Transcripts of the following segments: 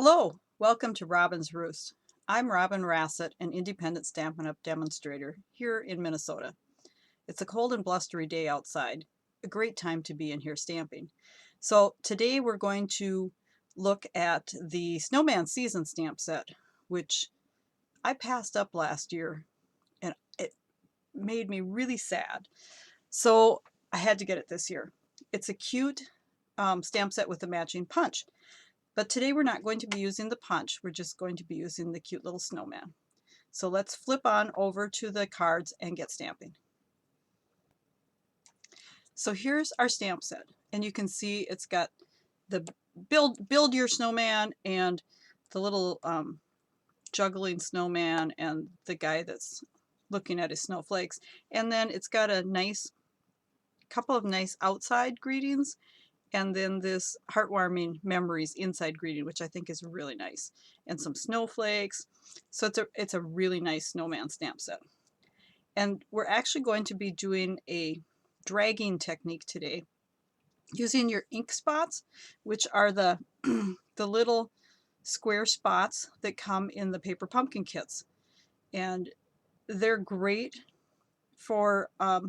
Hello, welcome to Robyn's Roost. I'm Robyn Rasset, an independent Stampin' Up! Demonstrator here in Minnesota. It's a cold and blustery day outside, a great time to be in here stamping. So today we're going to look at the Snowman season stamp set, which I passed up last year and it made me really sad. So I had to get it this year. It's a cute stamp set with a matching punch. But today we're not going to be using the punch, we're just going to be using the cute little snowman. So let's flip on over to the cards and get stamping. So here's our stamp set, and you can see it's got the build your snowman and the little juggling snowman and the guy that's looking at his snowflakes, and then it's got a couple of nice outside greetings, and then this heartwarming memories inside greeting, which I think is really nice, and some snowflakes. So it's a really nice snowman stamp set. And we're actually going to be doing a dragging technique today using your ink spots, which are the the little square spots that come in the paper pumpkin kits, and they're great for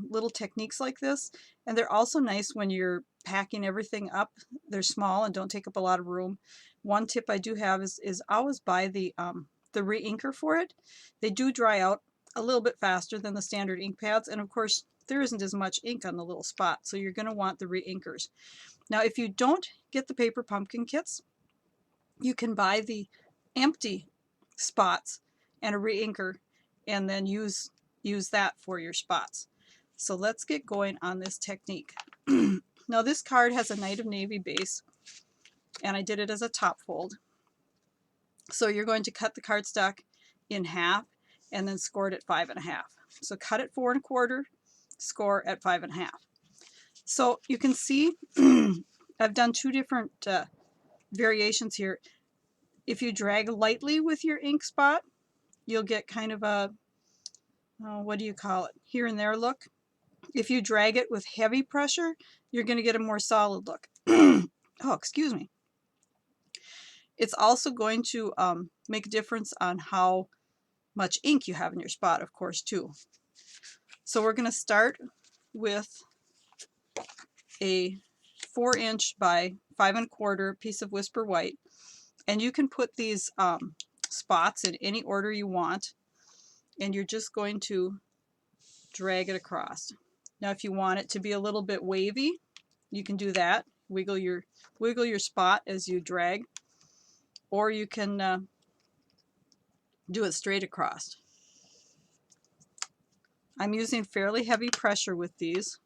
little techniques like this, and they're also nice when you're packing everything up. They're small and don't take up a lot of room. One tip I do have is always buy the re-inker for it. They do dry out a little bit faster than the standard ink pads, and of course there isn't as much ink on the little spot, so you're going to want the re-inkers. Now if you don't get the paper pumpkin kits, you can buy the empty spots and a re-inker and then use that for your spots. So let's get going on this technique. Now this card has a Night of Navy base, and I did it as a top fold. So you're going to cut the cardstock in half and then score it at 5.5. So cut it 4 1/4, score at 5.5. So you can see I've done two different variations here. If you drag lightly with your ink spot, you'll get kind of a what do you call it, here and there look. If you drag it with heavy pressure, you're going to get a more solid look. Oh, excuse me. It's also going to make a difference on how much ink you have in your spot, of course, too. So we're going to start with a 4" by 5 1/4 piece of Whisper White, and you can put these spots in any order you want, and you're just going to drag it across. Now if you want it to be a little bit wavy, you can do that. Wiggle your spot as you drag, or you can do it straight across. I'm using fairly heavy pressure with these.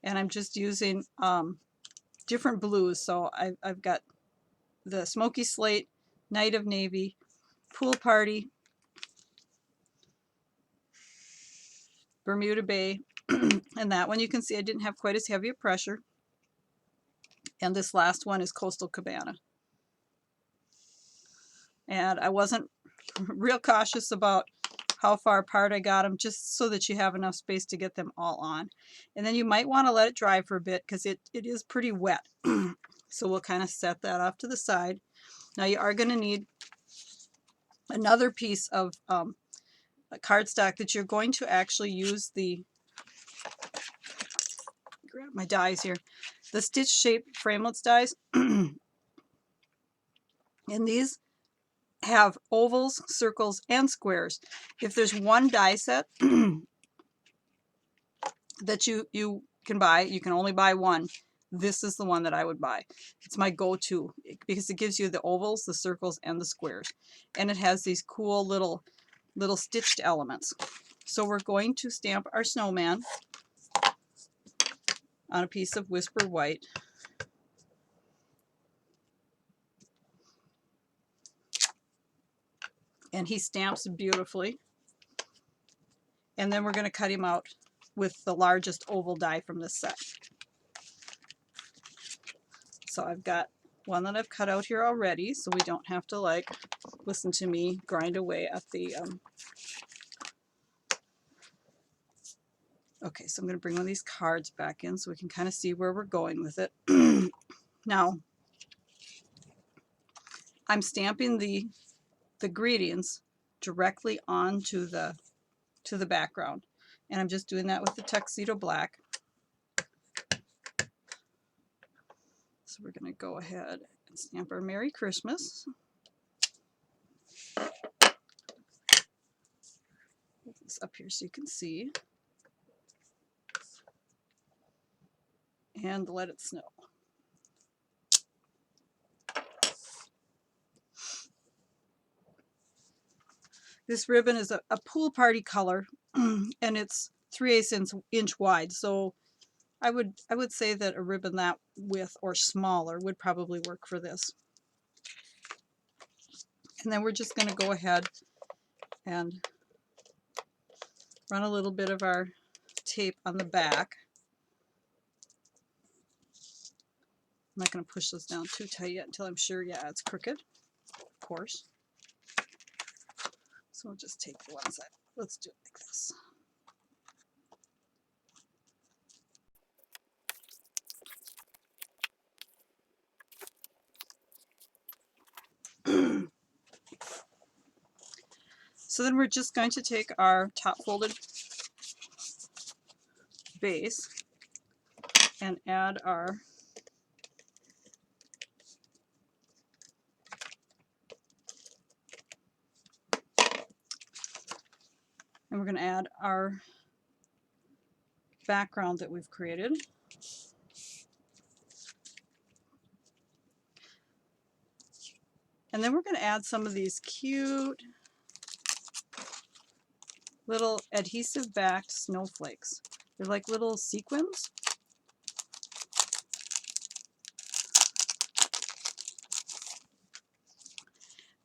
And I'm just using different blues. So I've got the Smoky Slate, Night of Navy, Pool Party, Bermuda Bay, and that one you can see I didn't have quite as heavy a pressure. And this last one is Coastal Cabana. And I wasn't real cautious about how far apart I got them, just so that you have enough space to get them all on. And then you might want to let it dry for a bit because it is pretty wet. So we'll kind of set that off to the side. Now you are going to need another piece of cardstock that you're going to actually use the, grab my dies here, the stitch shaped framelits dies. And these have ovals, circles, and squares. If there's one die set that you can buy, you can only buy one, this is the one that I would buy. It's my go-to because it gives you the ovals, the circles, and the squares. And it has these cool little stitched elements. So we're going to stamp our snowman on a piece of Whisper White. And he stamps beautifully. And then we're going to cut him out with the largest oval die from this set. So I've got one that I've cut out here already, so we don't have to like listen to me grind away at the Okay, so I'm going to bring one of these cards back in so we can kind of see where we're going with it. Now, I'm stamping the greetings directly onto the background, and I'm just doing that with the tuxedo black. So we're going to go ahead and stamp our Merry Christmas. Put this up here so you can see. And let it snow. This ribbon is a pool party color, and it's 3/8 inch wide. So I would say that a ribbon that width or smaller would probably work for this. And then we're just going to go ahead and run a little bit of our tape on the back. I'm not going to push this down too tight yet until I'm sure, yeah, it's crooked, of course. So we'll just take the one side. Let's do it like this. So then we're just going to take our top folded base and add our background that we've created. And then we're going to add some of these cute little adhesive backed snowflakes. They're like little sequins.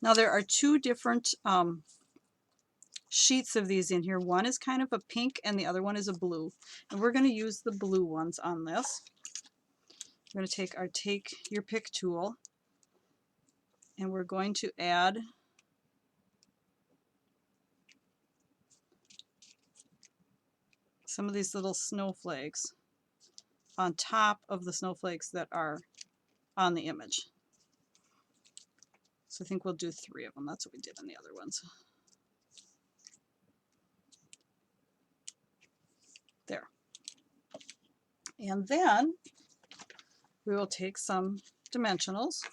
Now there are two different sheets of these in here. One is kind of a pink and the other one is a blue. And we're going to use the blue ones on this. We're going to take our Take Your Pick tool and we're going to add some of these little snowflakes on top of the snowflakes that are on the image. So I think we'll do 3 of them. That's what we did on the other ones. There. And then we will take some dimensionals.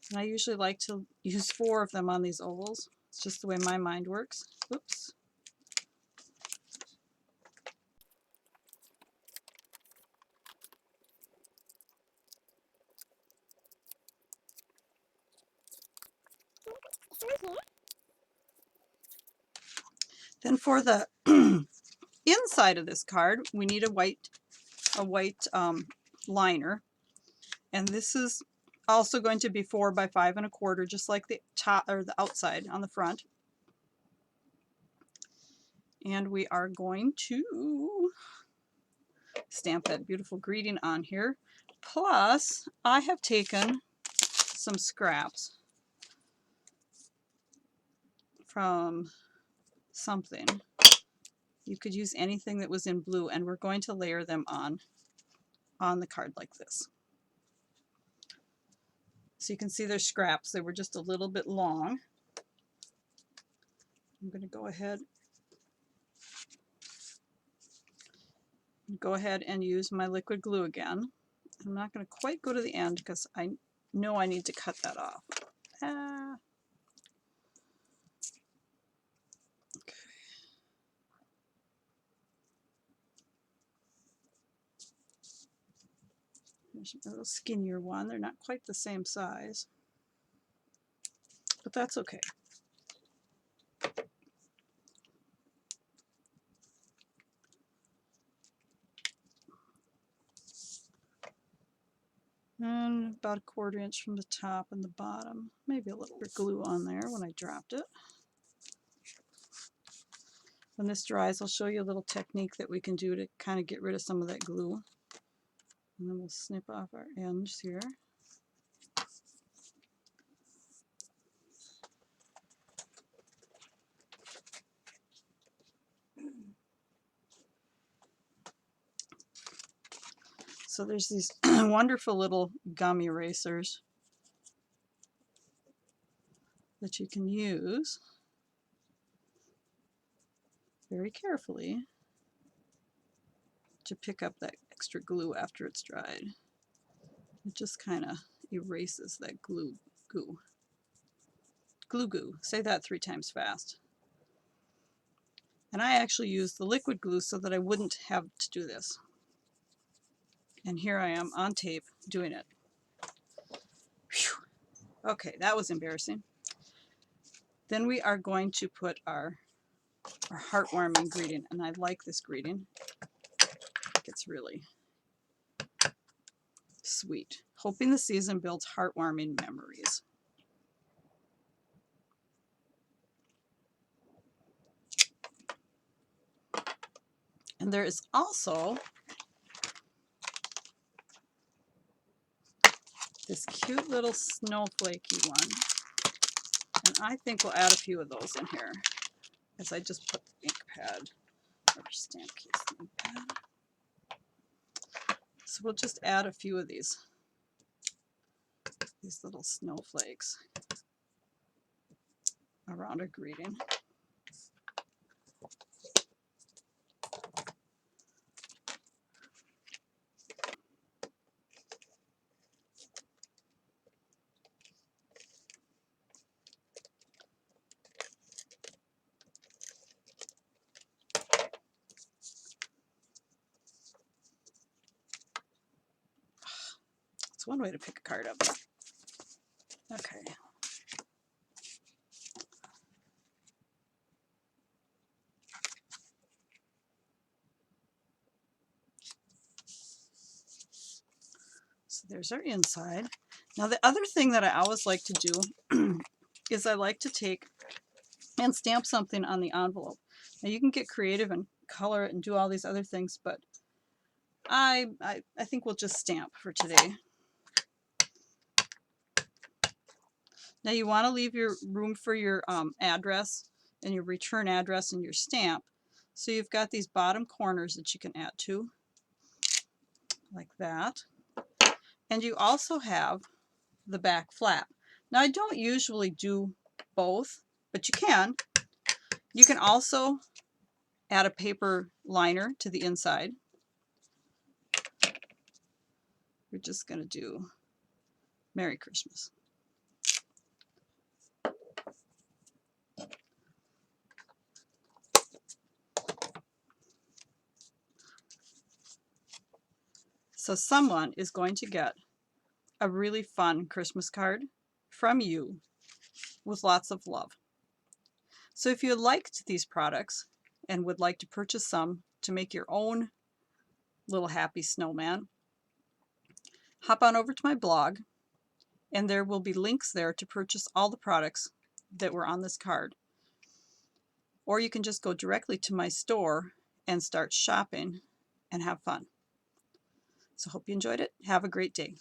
And I usually like to use 4 of them on these ovals. It's just the way my mind works. Oops. Then for the inside of this card, we need a white liner, and this is also going to be 4 by 5 1/4, just like the top or the outside on the front. And we are going to stamp that beautiful greeting on here. Plus, I have taken some scraps from something. You could use anything that was in blue, and we're going to layer them on the card like this. So you can see they're scraps. They were just a little bit long. I'm going to go ahead and use my liquid glue again. I'm not going to quite go to the end because I know I need to cut that off. Okay. There's a little skinnier one. They're not quite the same size, but that's okay. And about 1/4 inch from the top and the bottom. Maybe a little bit of glue on there when I dropped it. When this dries, I'll show you a little technique that we can do to kind of get rid of some of that glue. And then we'll snip off our ends here. So there's these wonderful little gum erasers that you can use very carefully to pick up that extra glue after it's dried. It just kind of erases that glue goo. Glue goo. Say that 3 times fast. And I actually used the liquid glue so that I wouldn't have to do this. And here I am on tape doing it. Whew. Okay, that was embarrassing. Then we are going to put our heartwarming greeting, and I like this greeting. I think it's really sweet. Hoping the season builds heartwarming memories. And there is also this cute little snowflakey one. And I think we'll add a few of those in here as I just put the ink pad or stamp case ink pad. So we'll just add a few of these little snowflakes around our greeting. It's one way to pick a card up. Okay. So there's our inside. Now the other thing that I always like to do is I like to take and stamp something on the envelope. Now you can get creative and color it and do all these other things, but I think we'll just stamp for today. Now you want to leave your room for your address and your return address and your stamp. So you've got these bottom corners that you can add to, like that. And you also have the back flap. Now I don't usually do both, but you can. You can also add a paper liner to the inside. We're just going to do Merry Christmas. So someone is going to get a really fun Christmas card from you with lots of love. So if you liked these products and would like to purchase some to make your own little happy snowman, hop on over to my blog and there will be links there to purchase all the products that were on this card. Or you can just go directly to my store and start shopping and have fun. So hope you enjoyed it. Have a great day.